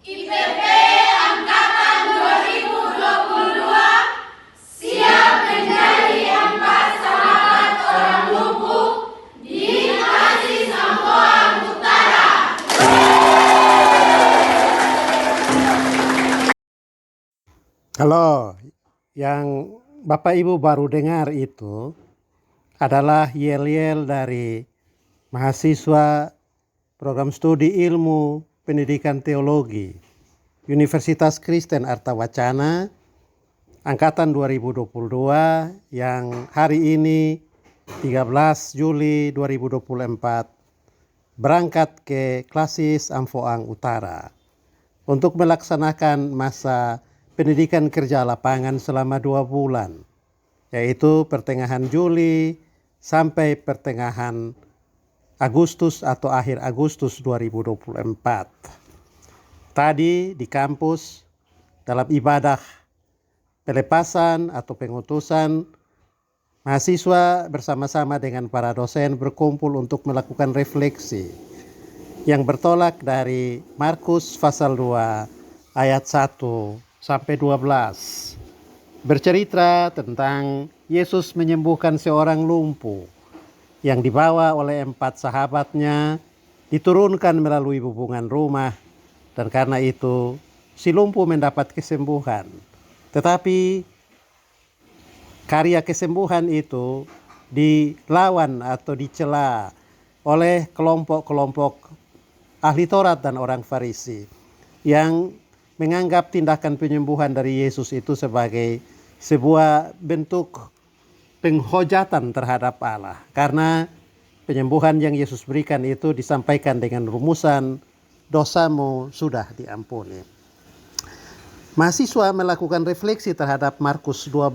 IPP Angkatan 2022 siap menjadi 4 sahabat orang lumpuh di Kasih Sampoang Utara. Halo, yang Bapak Ibu baru dengar itu adalah yel-yel dari mahasiswa program studi ilmu pendidikan teologi Universitas Kristen Artawacana angkatan 2022 yang hari ini 13 Juli 2024 berangkat ke Klasis Amfoang Utara untuk melaksanakan masa pendidikan kerja lapangan selama 2 bulan, yaitu pertengahan Juli sampai pertengahan Agustus atau akhir Agustus 2024. Tadi di kampus dalam ibadah pelepasan atau pengutusan, mahasiswa bersama-sama dengan para dosen berkumpul untuk melakukan refleksi yang bertolak dari Markus pasal 2 ayat 1 sampai 12, bercerita tentang Yesus menyembuhkan seorang lumpuh yang dibawa oleh 4 sahabatnya, diturunkan melalui hubungan rumah, dan karena itu si lumpuh mendapat kesembuhan. Tetapi karya kesembuhan itu dilawan atau dicela oleh kelompok-kelompok ahli Taurat dan orang Farisi yang menganggap tindakan penyembuhan dari Yesus itu sebagai sebuah bentuk penghujatan terhadap Allah. Karena penyembuhan yang Yesus berikan itu disampaikan dengan rumusan dosamu sudah diampuni. Mahasiswa melakukan refleksi terhadap Markus 2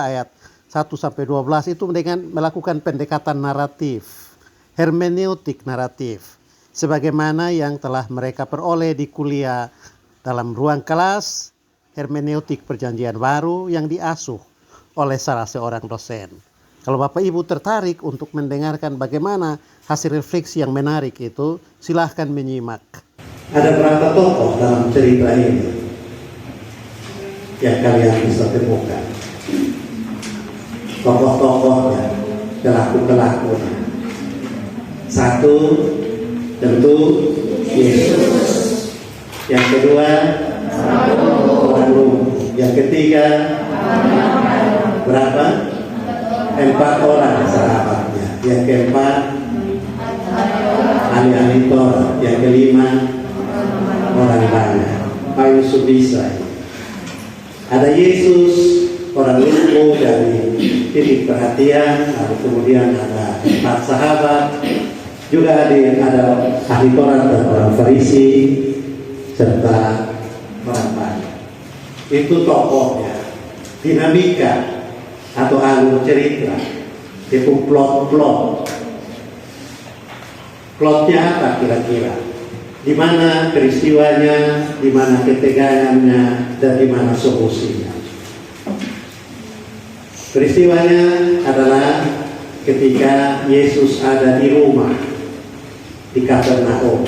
ayat 1 sampai 12 itu dengan melakukan pendekatan naratif, hermeneutik naratif, sebagaimana yang telah mereka peroleh di kuliah dalam ruang kelas hermeneutik perjanjian baru yang diasuh oleh salah seorang dosen. Kalau Bapak Ibu tertarik untuk mendengarkan bagaimana hasil refleksi yang menarik itu, silahkan menyimak. Ada berapa tokoh dalam cerita ini yang kalian bisa temukan? Tokoh-tokohnya, pelaku-pelakunya. Satu, tentu Yesus. Yang kedua, orang lumpuh. Yang ketiga, berapa? 4 orang sahabatnya. Yang keempat, ahli-ahli Taurat. Yang kelima, orang banyak. Paling bisa. Ada Yesus, orang lumpuh dari titik perhatian. Lalu kemudian ada 4 sahabat. Juga ada ahli Taurat dan orang Farisi, serta orang banyak. Itu tokohnya. Dinamika atau alur cerita, itu plot. Plotnya apa kira-kira? Di mana peristiwanya, di mana ketegangannya, dan di mana solusinya. Peristiwanya adalah ketika Yesus ada di rumah di Kapernaum.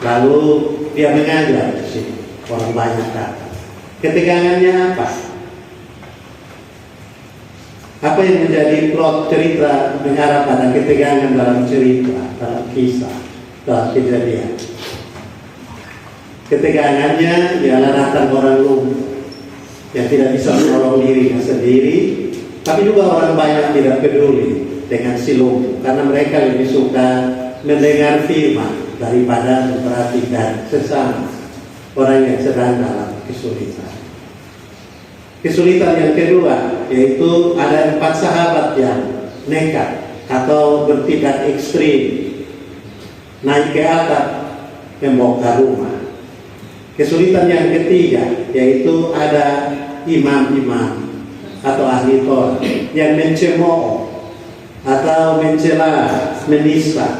Lalu dia mengajar di sini, orang banyak datang. Ketegangannya apa? Apa yang menjadi plot cerita mengarah pada ketegangan dalam cerita, dalam kisah, dalam kejadian? Ketegangannya ialah datang orang lumpuh yang tidak bisa menolong dirinya sendiri, tapi juga orang banyak tidak peduli dengan si lumpuh karena mereka lebih suka mendengar firman daripada memperhatikan sesama orang yang sedang dalam kesulitan. Kesulitan yang kedua yaitu ada 4 sahabat yang nekat atau bertindak ekstrim, naik ke atap membongkar rumah. Kesulitan yang ketiga yaitu ada imam-imam atau ahli Taurat yang mencemooh atau mencela, menista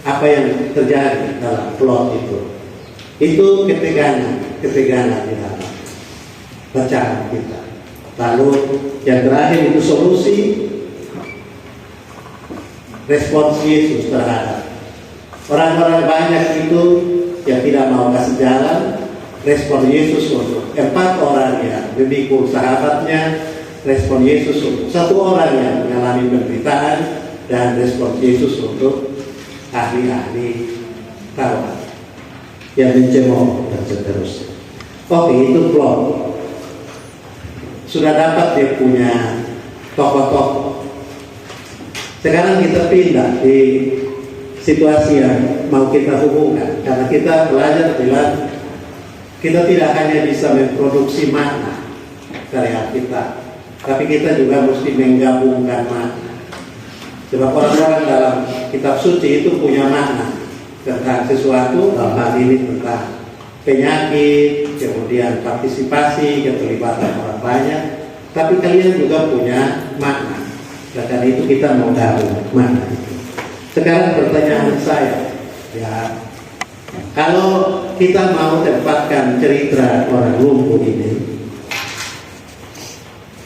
apa yang terjadi dalam plot itu. Itu ketegangan di dalam bacaan kita. Lalu yang terakhir itu solusi, respons Yesus terhadap orang-orang banyak itu yang tidak mau kasih jalan, respon Yesus untuk 4 orang yang memikul sahabatnya, respon Yesus untuk 1 orang yang mengalami penderitaan, dan respon Yesus untuk ahli-ahli Taurat yang mencemooh dan seterusnya. Oke, itu plot. Sudah dapat dia punya tokoh-tokoh. Sekarang kita pindah di situasi yang mau kita hubungkan, karena kita belajar bilang kita tidak hanya bisa memproduksi makna dari Alkitab, tapi kita juga mesti menggabungkan makna. Sebab orang-orang dalam kitab suci itu punya makna tentang sesuatu, dalam hal ini tentang penyakit, kemudian partisipasi, keterlibatan orang banyak. Tapi kalian juga punya makna. Dan karena itu kita mau tahu makna itu. Sekarang pertanyaan saya, ya, kalau kita mau tempatkan cerita orang lumpuh ini,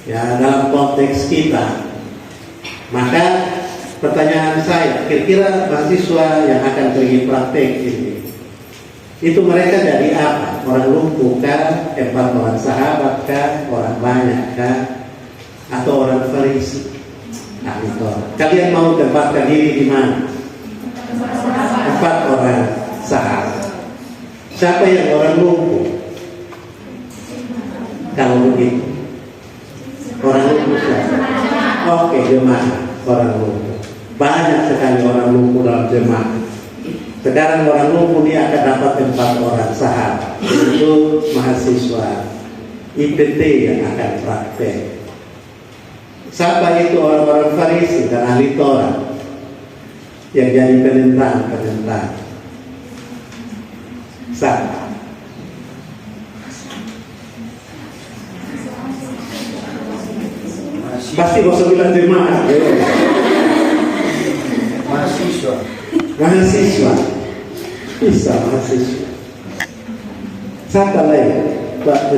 ya, dalam konteks kita, maka pertanyaan saya, kira-kira mahasiswa yang akan pergi praktek ini, itu mereka jadi apa? Orang lumpuh kah? 4 orang sahabat kah? Orang banyak kah? Atau orang Farisi? Ahli Taurat. Kalian mau tempatkan diri di mana? 4 orang sahabat. Siapa yang orang lumpuh? Kalau begitu, orang lumpuh siapa? Oke, jemaah orang lumpuh. Banyak sekali orang lumpuh dalam jemaah. Sekarang orang lumpuh ini akan dapat 4 orang sahabat. Itu mahasiswa IPT yang akan praktek. Siapa itu orang-orang Farisi dan ahli Taurat yang jadi penentang? Siapa? Pasti gak usah bilang jemaah. Mahasiswa. Bisa mahasiswa. Siapa lagi?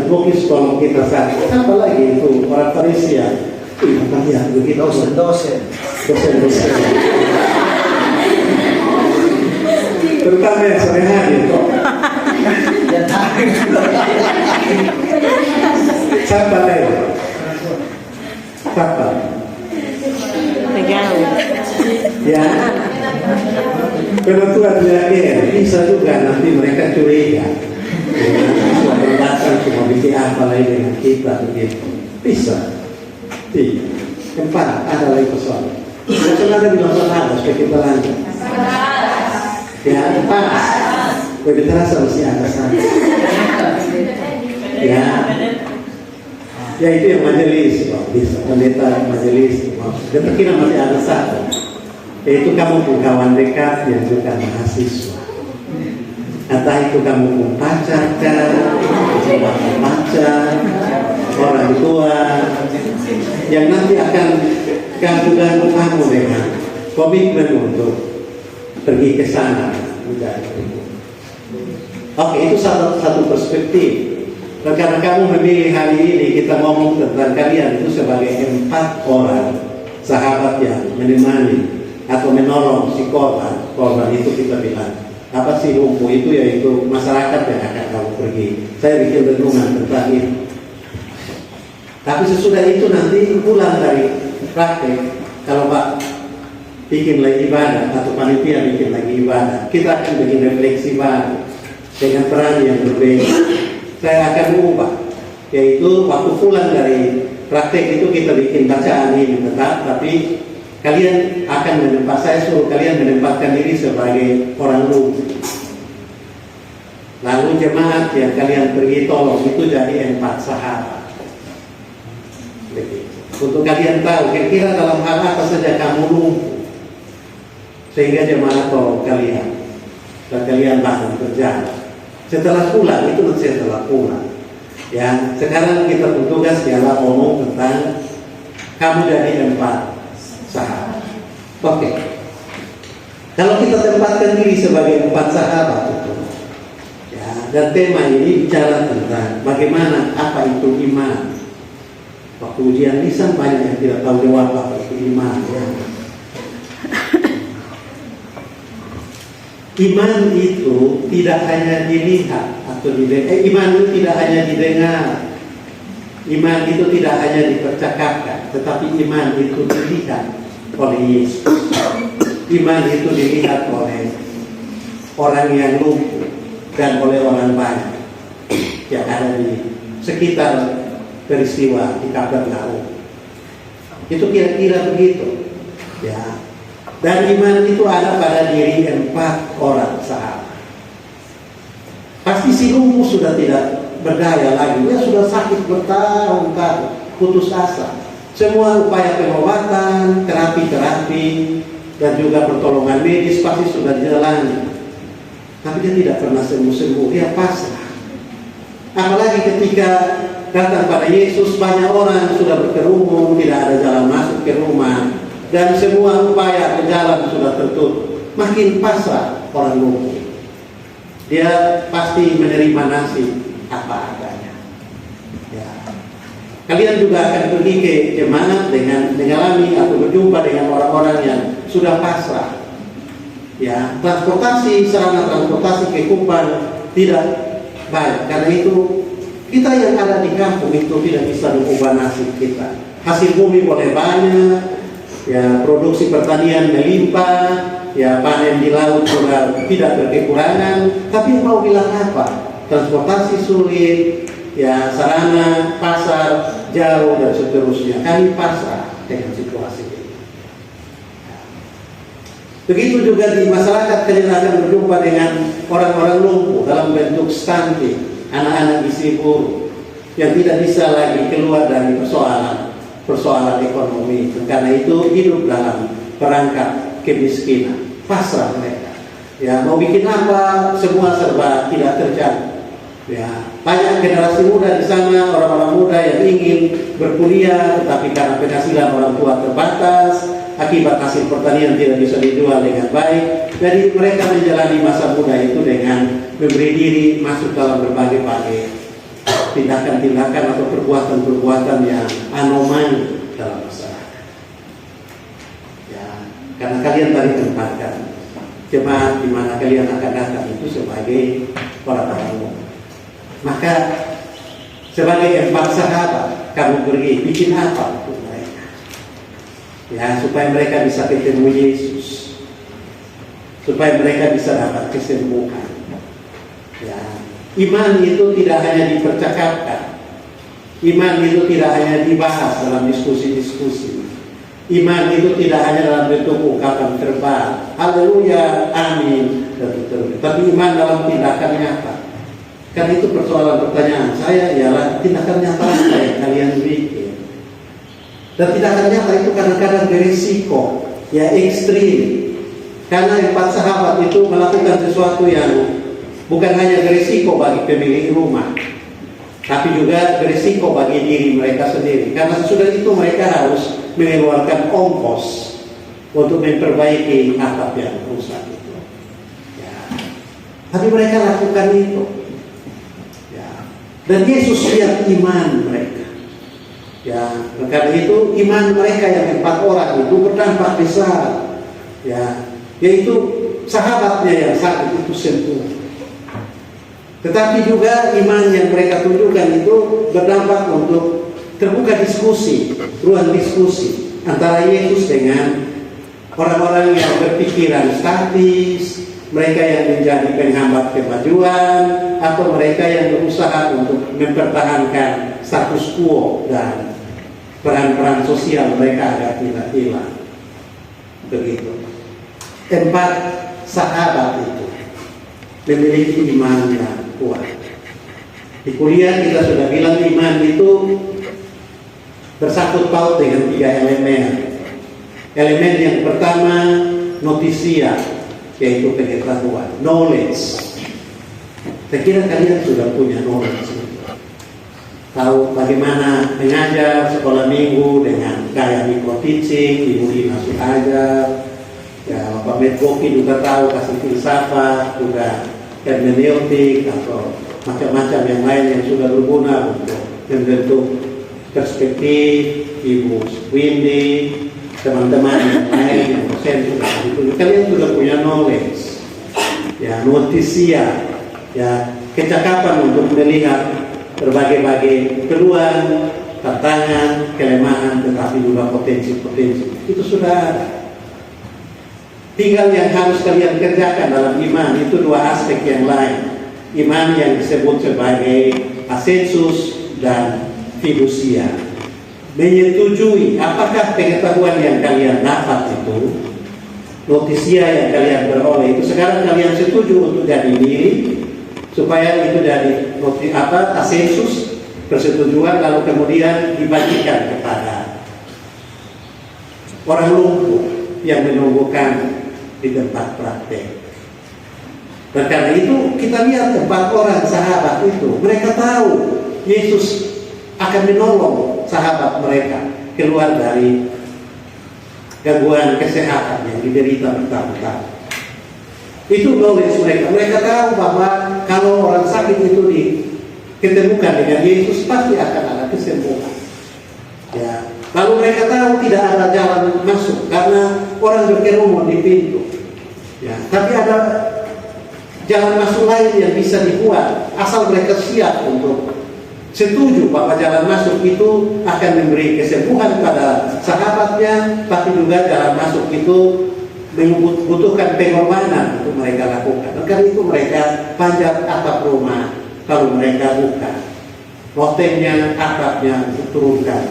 Mungkin sekolah kita saat. Siapa lagi itu orang Farisi ya? Lihat begitu. Dosen. Terutama yang sore hari kok. Siapa lagi? Siapa? Ya. Penentuan dia bisa juga nanti mereka curiga. Datang cuma bikin apa lagi dengan kita begitu. Bisa. Tidak. 4 ada lagi persoalan. Ada bilang ada supaya kita lanjut. Ya 4. Lebih terasa mesti ada sana. Ya itu yang majelis, bisa pendeta majelis. Dan kira masih ada 1. Yaitu kamu pun kawan dekat yang juga mahasiswa. Entah itu kamu pun pacar kan, pacar, orang tua yang nanti akan ganggu kamu dengan komitmen untuk pergi ke sana. Oke, itu satu perspektif. Dan karena kamu memilih hari ini kita ngomong tentang kalian itu sebagai 4 orang sahabat yang menemani atau menolong si korban itu kita bilang apa sih lumpuh itu, yaitu masyarakat yang akan kamu pergi. Saya bikin renungan tentang itu. Tapi sesudah itu nanti pulang dari praktek, kalau Pak bikin lagi ibadah atau panitia bikin lagi ibadah, kita akan bikin refleksi baru dengan peran yang berbeda. Saya akan ubah, yaitu waktu pulang dari praktek itu kita bikin bacaan ini tetap, tapi kalian akan menempatkan, saya suruh kalian menempatkan diri sebagai orang lumpuh. Lalu jemaat yang kalian pergi tolong itu jadi 4 sahabat. Untuk kalian tahu kira-kira dalam hal apa saja kamu lumpuh, sehingga jemaat tolong kalian dan kalian bangun berjalan. Setelah pulang itu setelah pulang. Ya, sekarang kita bertugas ialah ngomong tentang kamu jadi 4 sahabat. Oke. Kalau kita tempatkan diri sebagai 4 sahabat itu, ya, dan tema ini bicara tentang bagaimana apa itu iman. Waktu ujian lisan banyak yang tidak tahu jawab apa itu iman. Ya. Iman itu tidak hanya dilihat atau didengar. Iman itu tidak hanya didengar. Iman itu tidak hanya dipercakapkan, tetapi iman itu dilihat oleh Yesus. Iman itu dilihat oleh orang yang lumpuh dan oleh orang banyak yang ada di sekitar peristiwa di Kapernaum. Itu kira-kira begitu. Ya. Dan iman itu ada pada diri 4 orang sahabat. Pasti si lumpuh sudah tidak berdaya lagi. Dia sudah sakit bertahun-tahun, putus asa. Semua upaya pengobatan, terapi-terapi, dan juga pertolongan medis pasti sudah dijalani. Tapi dia tidak pernah sembuh-sembuh. Dia pasrah. Apalagi ketika datang pada Yesus, banyak orang sudah berkerumun, tidak ada jalan masuk ke rumah, dan semua upaya ke jalan sudah tertutup. Makin pasrah orang lumpuh. Dia pasti menerima nasib apa adanya. Ya. Kalian juga akan pergi ke jemaat dengan mengalami atau berjumpa dengan orang-orang yang sudah pasrah. Ya, sarana transportasi ke Kupang tidak baik. Karena itu kita yang ada di kampung itu tidak bisa mengubah nasib kita. Hasil bumi boleh banyak, ya produksi pertanian melimpah, ya panen di laut juga tidak berkekurangan. Tapi mau bilang apa? Transportasi sulit, ya sarana pasar jauh dan seterusnya. Kami pasrah dengan situasi ini. Begitu juga di masyarakat kalian akan berjumpa dengan orang-orang lumpuh dalam bentuk stunting, anak-anak gizi buruk yang tidak bisa lagi keluar dari persoalan ekonomi. Karena itu hidup dalam perangkap kemiskinan, pasrah mereka. Ya mau bikin apa, semua serba tidak terjadi. Ya, banyak generasi muda di sana, orang-orang muda yang ingin berkuliah, tetapi karena penghasilan orang tua terbatas, akibat hasil pertanian tidak bisa dijual dengan baik. Jadi mereka menjalani masa muda itu dengan memberi diri masuk dalam berbagai-bagai tindakan-tindakan atau perbuatan-perbuatan yang anomali dalam masyarakat. Ya, karena kalian tadi tempatkan jemaat di mana kalian akan datang itu sebagai orang-orang umum. Maka sebagai 4 sahabat kamu pergi bikin apa untuk mereka? Ya, supaya mereka bisa ketemu Yesus, supaya mereka bisa dapat kesembuhan. Ya, iman itu tidak hanya dipercakapkan, iman itu tidak hanya dibahas dalam diskusi-diskusi, iman itu tidak hanya dalam bentuk ungkapan verbal, haleluya, amin, dan seterusnya. Tapi iman dalam tindakan nyata. Kan itu persoalan pertanyaan saya ialah tindakan nyata apa yang kalian bikin. Dan tindakan nyata itu kadang-kadang berisiko, ya ekstrim. Karena 4 sahabat itu melakukan sesuatu yang bukan hanya berisiko bagi pemilik rumah, tapi juga berisiko bagi diri mereka sendiri. Karena sudah itu mereka harus mengeluarkan ongkos untuk memperbaiki atap yang rusak itu. Ya. Tapi mereka lakukan itu. Dan Yesus lihat iman mereka. Ya, karena itu iman mereka yang 4 orang itu berdampak besar. Ya, yaitu sahabatnya yang sakit itu sembuh. Tetapi juga iman yang mereka tunjukkan itu berdampak untuk terbuka diskusi, ruang diskusi antara Yesus dengan orang-orang yang berpikiran statis, mereka yang menjadi penghambat kemajuan, atau mereka yang berusaha untuk mempertahankan status quo dan peran-peran sosial mereka agar tidak hilang. Begitu. 4 sahabat itu memiliki iman yang kuat. Di kuliah kita sudah bilang iman itu bersangkut paut dengan 3 elemen. Elemen yang pertama notisia, yaitu pengetahuan, knowledge. Saya kira kalian sudah punya knowledge. Tahu bagaimana mengajar sekolah minggu dengan gaya micro teaching, Ibu Ina Suhajar, ya Bapak Medboki juga tahu kasih filsafat, juga hermeneutik atau macam-macam yang lain yang sudah berguna untuk membentuk perspektif. Ibu Windy, teman-teman yang lain yang dosen sudah itu. Kalian sudah punya knowledge. ya notisia, ya kecakapan untuk melihat berbagai-bagai peluang, tantangan, kelemahan, tetapi juga potensi-potensi. Itu sudah ada. Tinggal yang harus kalian kerjakan dalam iman itu dua aspek yang lain. Iman yang disebut sebagai asensus dan fidusia. Menyetujui apakah pengetahuan yang kalian dapat itu, notisia yang kalian beroleh itu sekarang kalian setuju untuk jadi diri, supaya itu dari asensus, persetujuan, lalu kemudian dibagikan kepada orang lumpuh yang menunggukan di tempat praktek. Dan karena itu kita lihat 4 orang sahabat itu, mereka tahu Yesus akan menolong sahabat mereka keluar dari gangguan kesehatan yang diderita bertahun-tahun. Itu knowledge mereka. Mereka tahu bahwa kalau orang sakit itu diketemukan dengan Yesus pasti akan ada kesembuhan. Ya. Lalu mereka tahu tidak ada jalan masuk karena orang berkerumun di pintu. Ya. Tapi ada jalan masuk lain yang bisa dibuat asal mereka siap untuk setuju bahwa jalan masuk itu akan memberi kesembuhan pada sahabatnya, tapi juga jalan masuk itu membutuhkan pengorbanan untuk mereka lakukan. Dan karena itu mereka panjat atap rumah kalau mereka buka lotengnya, atapnya diturunkan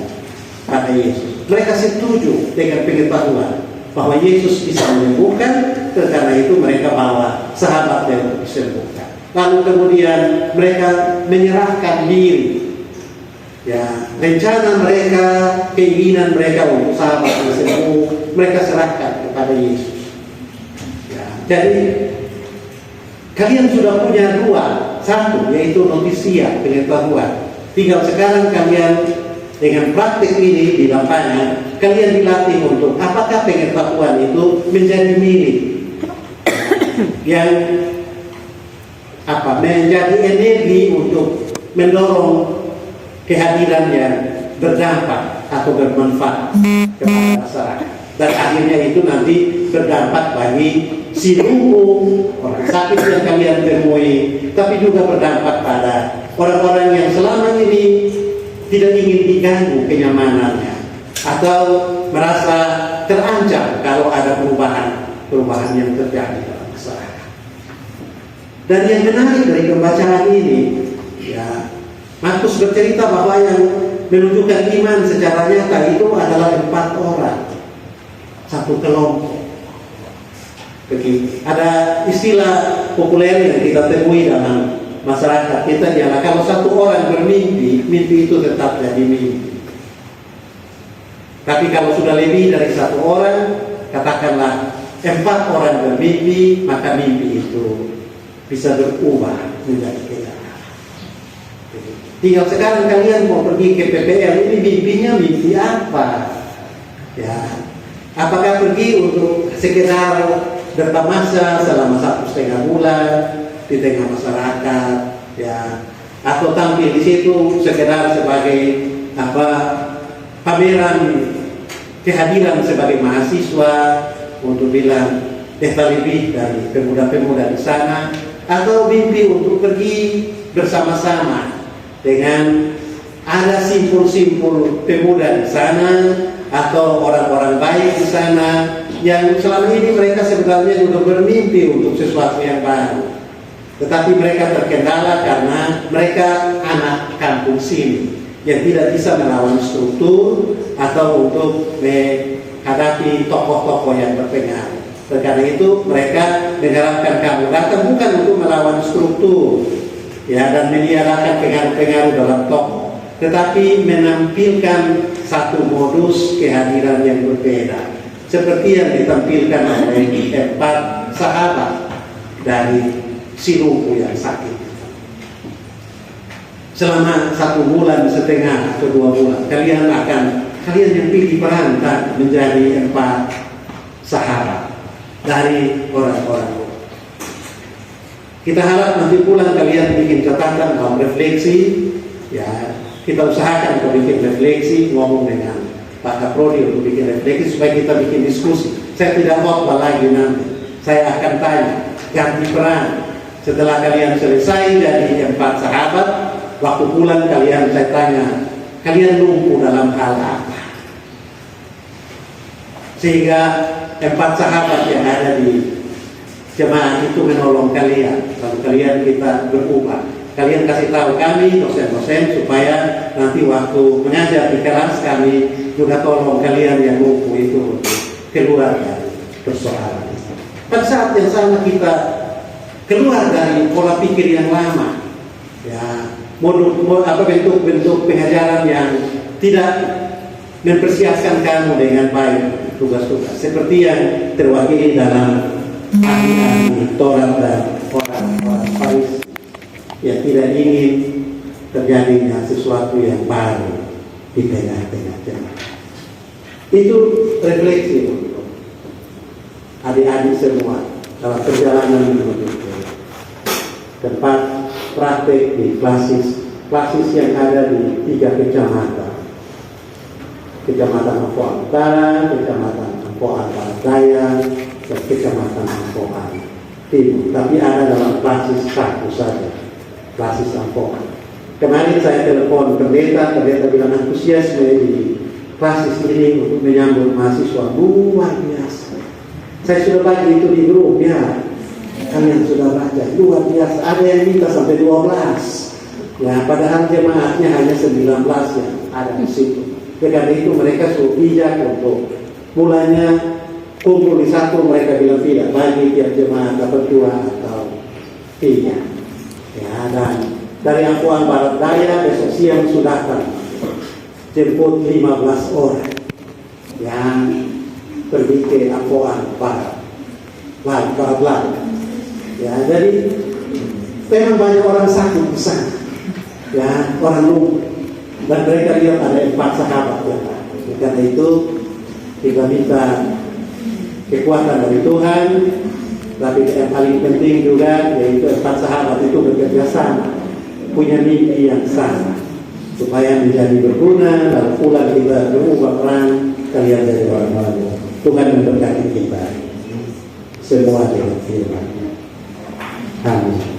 pada Yesus. Mereka setuju dengan pengetahuan bahwa Yesus bisa menyembuhkan, dan karena itu mereka bawa sahabatnya untuk disembuhkan. Lalu kemudian mereka menyerahkan diri. Ya, rencana mereka, keinginan mereka untuk sahabat sembuh, mereka serahkan kepada Yesus. Ya, jadi kalian sudah punya 2, satu yaitu notisia, pengetahuan. Tinggal sekarang kalian dengan praktik ini di lapangan, kalian dilatih untuk apakah pengetahuan itu menjadi milik yang menjadi energi untuk mendorong kehadiran yang berdampak atau bermanfaat kepada masyarakat. Dan akhirnya itu nanti berdampak bagi si lumpuh, orang sakit yang kalian temui, tapi juga berdampak pada orang-orang yang selama ini tidak ingin diganggu kenyamanannya atau merasa terancam kalau ada perubahan yang terjadi dalam masyarakat. Dan yang menarik dari pembacaan ini, ya, Markus bercerita bahwa yang menunjukkan iman secara nyata itu adalah 4 orang, satu kelompok. Begitu. Ada istilah populer yang kita temui dalam masyarakat kita ialah kalau satu orang bermimpi, mimpi itu tetap jadi mimpi. Tapi kalau sudah lebih dari satu orang, katakanlah 4 orang bermimpi, maka mimpi itu bisa berubah menjadi kenyataan. Tinggal sekarang kalian mau pergi ke PPL, ini mimpinya mimpi apa? Ya, apakah pergi untuk sekedar bertamasa selama 1,5 bulan di tengah masyarakat, ya, atau tampil di situ sekedar sebagai pameran kehadiran sebagai mahasiswa untuk bilang lebih dari pemuda-pemuda di sana, atau mimpi untuk pergi bersama-sama dengan ada simpul-simpul pemuda di sana atau orang-orang baik di sana yang selama ini mereka sebenarnya juga bermimpi untuk sesuatu yang baru. Tetapi mereka terkendala karena mereka anak kampung sini yang tidak bisa melawan struktur atau untuk menghadapi tokoh-tokoh yang berpengaruh. Karena itu mereka mengharapkan kamu datang bukan untuk melawan struktur, ya, dan menyalahkan pengaruh-pengaruh dalam tokoh, tetapi menampilkan satu modus kehadiran yang berbeda, seperti yang ditampilkan oleh 4 sahabat dari si lumpuh yang sakit. Selama 1,5 bulan atau 2 bulan, kalian yang pilih perantar menjadi 4 sahabat dari orang-orang. Kita harap nanti pulang kalian bikin catatan atau refleksi, ya, kita usahakan untuk bikin refleksi, ngomong dengan Pak Kaprodi untuk bikin refleksi supaya kita bikin diskusi. Saya tidak khotbah lagi nanti, saya akan tanya ganti peran. Setelah kalian selesai jadi 4 sahabat, waktu pulang kalian saya tanya, kalian lumpuh dalam hal apa? Sehingga 4 sahabat yang ada di jemaat itu menolong kalian. Lalu kalian kita berubah. Kalian kasih tahu kami, dosen-dosen, supaya nanti waktu mengajar di kelas kami juga tolong kalian yang lumpuh itu keluar dari persoalan. Pada saat yang sama kita keluar dari pola pikir yang lama, ya, bentuk-bentuk pengajaran yang tidak mempersiapkan kamu dengan baik tugas-tugas seperti yang terwakili dalam ahli-ahli Taurat dan orang-orang Farisi yang tidak ingin terjadinya sesuatu yang baru di tengah-tengah jemaat. Itu refleksi untuk adik-adik semua dalam perjalanan menuju tempat praktek di klasis yang ada di 3 kecamatan. Kecamatan Ampoan Utara, Kecamatan Ampoan Barat Daya, dan Kecamatan Ampoan Timur. Tapi ada dalam klasis 1 saja, klasis Ampoan. Kemarin saya telepon pendeta bilang antusiasme di klasis ini untuk menyambut mahasiswa luar biasa. Saya sudah baca itu di grup, ya. Kalian sudah baca, luar biasa. Ada yang minta sampai 12. Ya, padahal jemaatnya hanya 19 yang ada di situ. Karena itu mereka sudah bijak untuk mulanya kumpul di satu, mereka bilang tidak bagi tiap jemaat dapat 2 atau 3. Ya, dan dari Ampoan Barat Daya besok siang sudah akan jemput 15 orang yang pergi ke Ampoan Barat Laut. Ya, jadi memang banyak orang sakit di sana. Ya, orang lumpuh. Dan mereka lihat ada 4 sahabat ya. Karena itu kita minta kekuatan dari Tuhan. Tapi yang paling penting juga yaitu 4 sahabat itu bekerja sama, punya mimpi yang sama, supaya menjadi berguna. Lalu pulang kita berubah peran, kalian jadi orang-orang. Tuhan memberkati kita semua dengan firman. Amin.